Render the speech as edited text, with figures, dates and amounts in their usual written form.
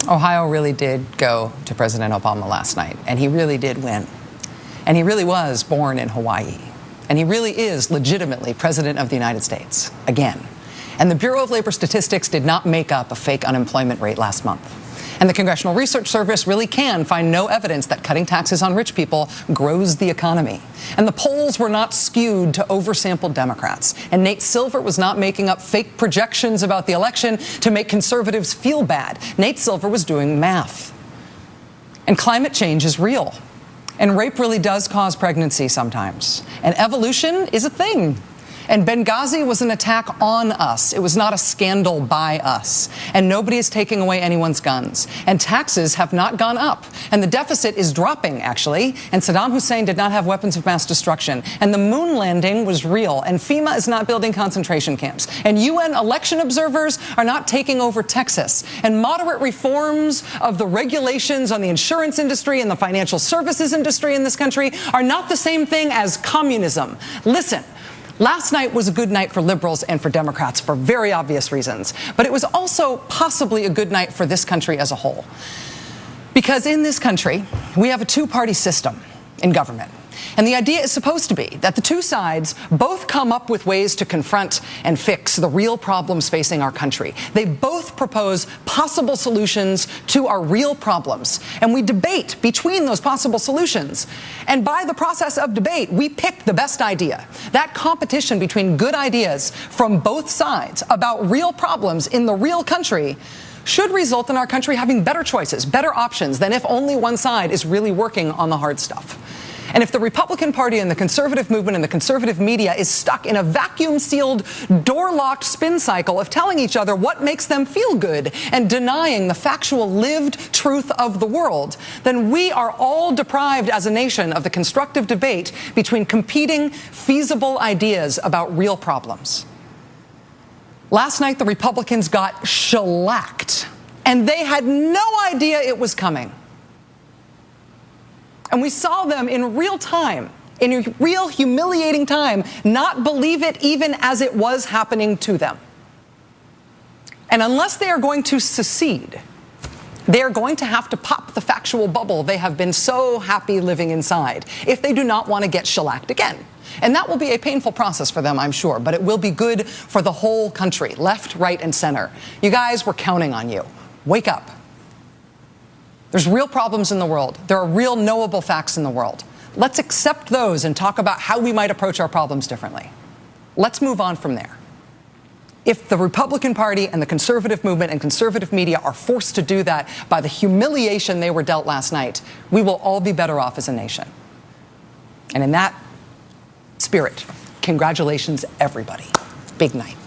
Ohio really did go to President Obama last night, and he really did win. And he really was born in Hawaii. And he really is legitimately President of the United States, again. And the Bureau of Labor Statistics did not make up a fake unemployment rate last month. And the Congressional Research Service really can find no evidence that cutting taxes on rich people grows the economy. And the polls were not skewed to oversampled Democrats. And Nate Silver was not making up fake projections about the election to make conservatives feel bad. Nate Silver was doing math. And climate change is real. And rape really does cause pregnancy sometimes. And evolution is a thing. And Benghazi was an attack on us. It was not a scandal by us. And nobody is taking away anyone's guns. And taxes have not gone up. And the deficit is dropping, actually. And Saddam Hussein did not have weapons of mass destruction. And the moon landing was real. And FEMA is not building concentration camps. And UN election observers are not taking over Texas. And moderate reforms of the regulations on the insurance industry and the financial services industry in this country are not the same thing as communism. Listen. Last night was a good night for liberals and for Democrats for very obvious reasons. But it was also possibly a good night for this country as a whole. Because in this country, we have a two-party system in government. And the idea is supposed to be that the two sides both come up with ways to confront and fix the real problems facing our country. They both propose possible solutions to our real problems. And we debate between those possible solutions. And by the process of debate, we pick the best idea. That competition between good ideas from both sides about real problems in the real country should result in our country having better choices, better options than if only one side is really working on the hard stuff. And if the Republican Party and the conservative movement and the conservative media is stuck in a vacuum-sealed, door-locked spin cycle of telling each other what makes them feel good and denying the factual lived truth of the world, then we are all deprived as a nation of the constructive debate between competing, feasible ideas about real problems. Last night, the Republicans got shellacked, and they had no idea it was coming. And we saw them in real time, in a real humiliating time, not believe it even as it was happening to them. And unless they are going to secede, they are going to have to pop the factual bubble they have been so happy living inside if they do not want to get shellacked again. And that will be a painful process for them, I'm sure, but it will be good for the whole country, left, right, and center. You guys, we're counting on you. Wake up. There's real problems in the world. There are real knowable facts in the world. Let's accept those and talk about how we might approach our problems differently. Let's move on from there. If the Republican Party and the conservative movement and conservative media are forced to do that by the humiliation they were dealt last night, we will all be better off as a nation. And in that spirit, congratulations, everybody. Big night.